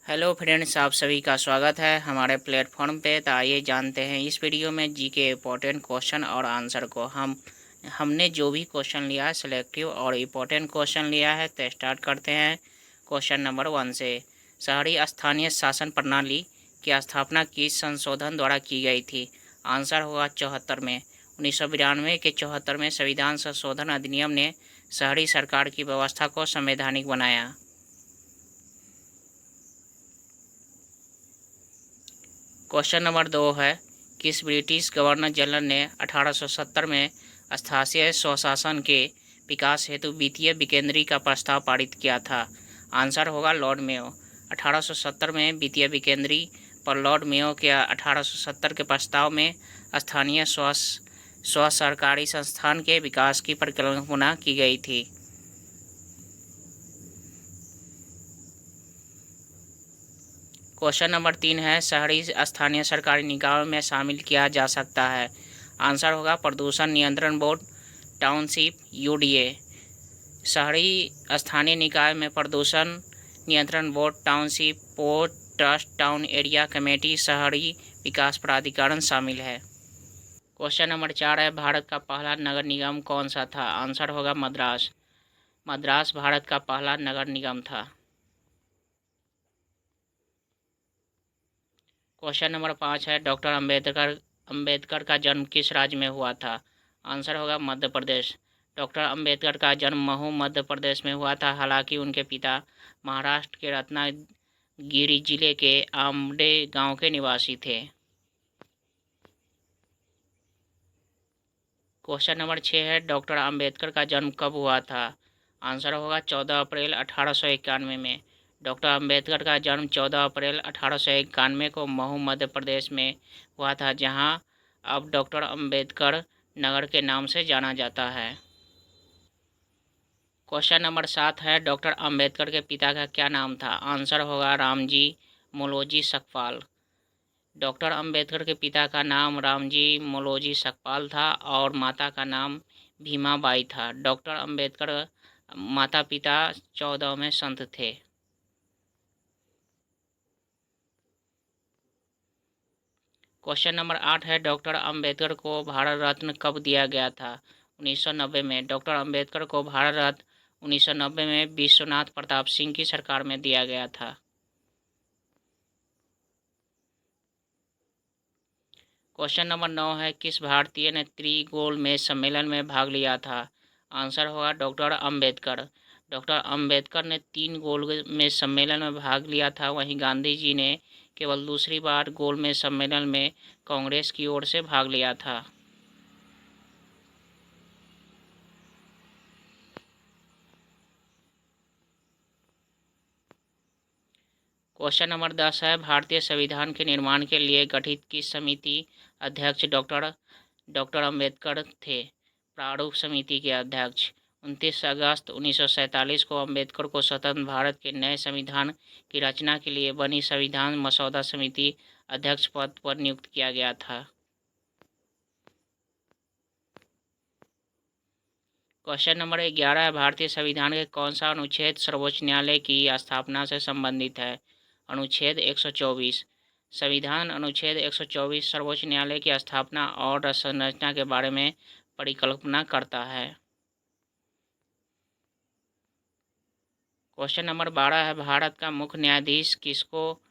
Hello friends, आप सभी का स्वागत है हमारे प्लेटफॉर्म पे। तो आइए जानते हैं इस वीडियो में जी के इम्पोर्टेंट क्वेश्चन और आंसर को। हमने जो भी क्वेश्चन लिया है सिलेक्टिव और इम्पोर्टेंट क्वेश्चन लिया है, तो स्टार्ट करते हैं क्वेश्चन नंबर 1 से। शहरी स्थानीय शासन प्रणाली की स्थापना किस संशोधन द्वारा की गई थी? आंसर होगा 74 में। 1992 के 74 में संविधान संशोधन अधिनियम ने शहरी सरकार की व्यवस्था को संवैधानिक बनाया। क्वेश्चन नंबर 2 है, किस ब्रिटिश गवर्नर जनरल ने 1870 में स्थानीय स्वशासन के विकास हेतु वित्तीय विकेंद्री का प्रस्ताव पारित किया था? आंसर होगा लॉर्ड मेयो। 1870 में वित्तीय विकेंद्री पर लॉर्ड मेयो के 1870 के प्रस्ताव में स्थानीय स्व सरकारी संस्थान के विकास की परिकल्पना की गई थी। क्वेश्चन नंबर 3 है, शहरी स्थानीय सरकारी निकायों में शामिल किया जा सकता है? आंसर होगा प्रदूषण नियंत्रण बोर्ड, टाउनशिप, यूडीए। शहरी स्थानीय निकाय में प्रदूषण नियंत्रण board, township, port trust, town area committee, शहरी विकास प्राधिकरण शामिल है। क्वेश्चन नंबर 4 है, भारत का पहला नगर निगम कौन सा था? आंसर होगा मद्रास। मद्रास भारत का पहला नगर निगम था। क्वेश्चन नंबर 5 है, डॉक्टर अंबेडकर का जन्म किस राज्य में हुआ था? आंसर होगा मध्य प्रदेश। डॉक्टर अंबेडकर का जन्म महू मध्य प्रदेश में हुआ था। हालांकि उनके पिता महाराष्ट्र के रत्नागिरी जिले के आमडे गांव के निवासी थे। क्वेश्चन नंबर 6 है, डॉक्टर अंबेडकर का जन्म कब हुआ था? आंसर होगा 14 अप्रैल 1891 में। डॉक्टर अंबेडकर का जन्म 14 अप्रैल 1891 को महू मध्य प्रदेश में हुआ था, जहां अब डॉक्टर अंबेडकर नगर के नाम से जाना जाता है। क्वेश्चन नंबर 7 है, डॉक्टर अंबेडकर के पिता का क्या नाम था? आंसर होगा रामजी मोलोजी सकपाल। डॉक्टर अंबेडकर के पिता का नाम रामजी मोलोजी सकपाल था और माता का नाम भीमाबाई था। डॉक्टर अंबेडकर माता पिता 14वें संत थे। क्वेश्चन नंबर 8 है, डॉक्टर अंबेडकर को भारत रत्न कब दिया गया था? 1990 में। डॉक्टर अंबेडकर को भारत रत्न 1990 में विश्वनाथ प्रताप सिंह की सरकार में दिया गया था। क्वेश्चन नंबर 9 है, किस भारतीय ने त्रिगोलमेज सम्मेलन में भाग लिया था? आंसर होगा डॉक्टर अंबेडकर। डॉक्टर अंबेडकर ने 3 गोलमेज सम्मेलन में भाग लिया था। वहीं गांधी जी ने केवल दूसरी बार गोलमेज सम्मेलन में कांग्रेस की ओर से भाग लिया था। क्वेश्चन नंबर 10 है, भारतीय संविधान के निर्माण के लिए गठित किस समिति अध्यक्ष डॉक्टर अंबेडकर थे? प्रारूप समिति के अध्यक्ष। 29 अगस्त 1947 को अंबेडकर को स्वतंत्र भारत के नए संविधान की रचना के लिए बनी संविधान मसौदा समिति अध्यक्ष पद पर नियुक्त किया गया था। क्वेश्चन नंबर 11 है, भारतीय संविधान के कौन सा अनुच्छेद सर्वोच्च न्यायालय की स्थापना से संबंधित है? अनुच्छेद 124। संविधान अनुच्छेद 124 सर्वोच्च न्यायालय की स्थापना और संरचना के बारे में परिकल्पना करता है। क्वेश्चन नंबर 12 है, भारत का मुख्य न्यायाधीश किसको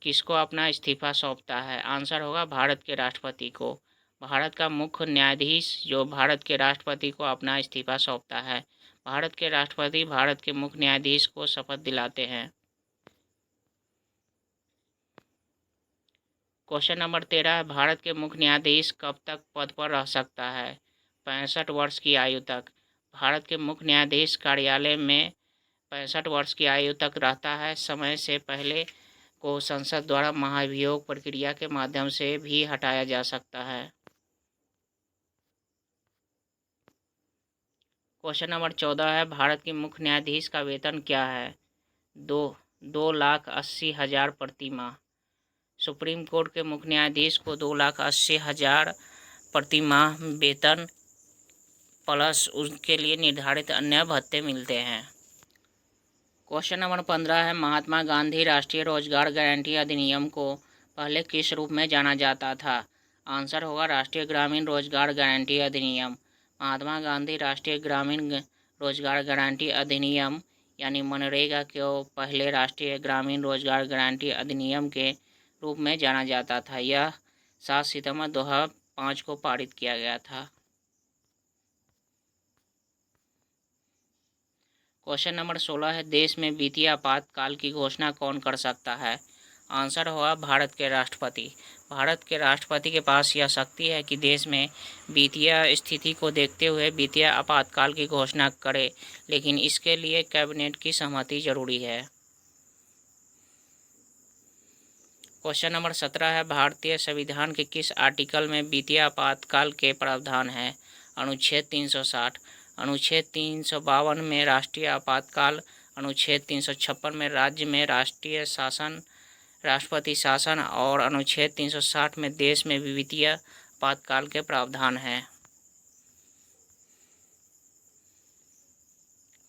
किसको अपना इस्तीफा सौंपता है? आंसर होगा भारत के राष्ट्रपति को। भारत का मुख्य न्यायाधीश जो भारत के राष्ट्रपति को अपना इस्तीफा सौंपता है। भारत के राष्ट्रपति भारत के मुख्य न्यायाधीश को शपथ दिलाते हैं। क्वेश्चन नंबर 13 है, भारत के मुख्य न्यायाधीश कब तक पद पर रह सकता है? 65 वर्ष की आयु तक। भारत के मुख्य न्यायाधीश कार्यालय में 65 वर्ष की आयु तक रहता है। समय से पहले को संसद द्वारा महाभियोग प्रक्रिया के माध्यम से भी हटाया जा सकता है। क्वेश्चन नंबर 14 है, भारत के मुख्य न्यायाधीश का वेतन क्या है? 2,80,000 प्रति माह। सुप्रीम कोर्ट के मुख्य न्यायाधीश को 2,80,000 प्रति माह वेतन प्लस उनके लिए निर्धारित अन्य भत्ते मिलते हैं। क्वेश्चन नंबर 15 है, महात्मा गांधी राष्ट्रीय रोजगार गारंटी अधिनियम को पहले किस रूप में जाना जाता था? आंसर होगा राष्ट्रीय ग्रामीण रोजगार गारंटी अधिनियम। महात्मा गांधी राष्ट्रीय ग्रामीण रोजगार गारंटी अधिनियम यानी मनरेगा को पहले राष्ट्रीय ग्रामीण रोजगार गारंटी अधिनियम के रूप में जाना जाता था। यह 7 सितंबर 2005 को पारित किया गया था। क्वेश्चन नंबर 16 है, देश में वित्तीय आपातकाल की घोषणा कौन कर सकता है? आंसर होगा भारत के राष्ट्रपति। भारत के राष्ट्रपति के पास यह शक्ति है कि देश में वित्तीय स्थिति को देखते हुए वित्तीय आपातकाल की घोषणा करे, लेकिन इसके लिए कैबिनेट की सहमति जरूरी है। क्वेश्चन नंबर 17 है, भारतीय संविधान के किस आर्टिकल में वित्तीय आपातकाल के प्रावधान है? अनुच्छेद 360, अनुच्छेद 352 में राष्ट्रीय आपातकाल, अनुच्छेद 356 में राज्य में राष्ट्रपति शासन और अनुच्छेद 360 में देश में वित्तीय आपातकाल के प्रावधान हैं।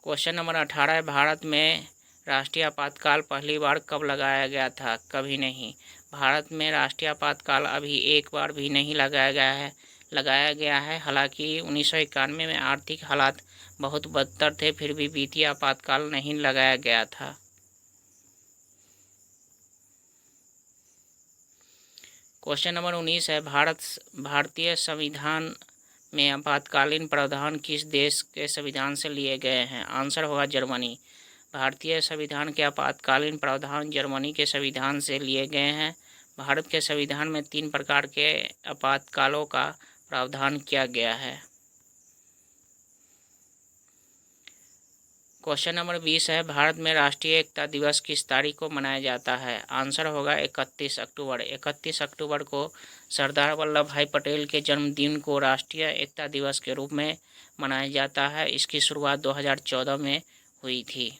क्वेश्चन नंबर 18 है, भारत में राष्ट्रीय आपातकाल पहली बार कब लगाया गया था? कभी नहीं। भारत में राष्ट्रीय आपातकाल अभी एक बार भी नहीं लगाया गया है। हालांकि 1991 में आर्थिक हालात बहुत बदतर थे, फिर भी वित्तीय आपातकाल नहीं लगाया गया था। क्वेश्चन नंबर 19 है, भारतीय संविधान में आपातकालीन प्रावधान किस देश के संविधान से लिए गए हैं? आंसर होगा जर्मनी। भारतीय संविधान के आपातकालीन प्रावधान जर्मनी के संविधान से लिए गए हैं। भारत के संविधान में 3 प्रकार के आपातकालों का प्रावधान किया गया है। क्वेश्चन नंबर 20 है, भारत में राष्ट्रीय एकता दिवस किस तारीख को मनाया जाता है? आंसर होगा 31 अक्टूबर। 31 अक्टूबर को सरदार वल्लभ भाई पटेल के जन्मदिन को राष्ट्रीय एकता दिवस के रूप में मनाया जाता है। इसकी शुरुआत 2014 में हुई थी।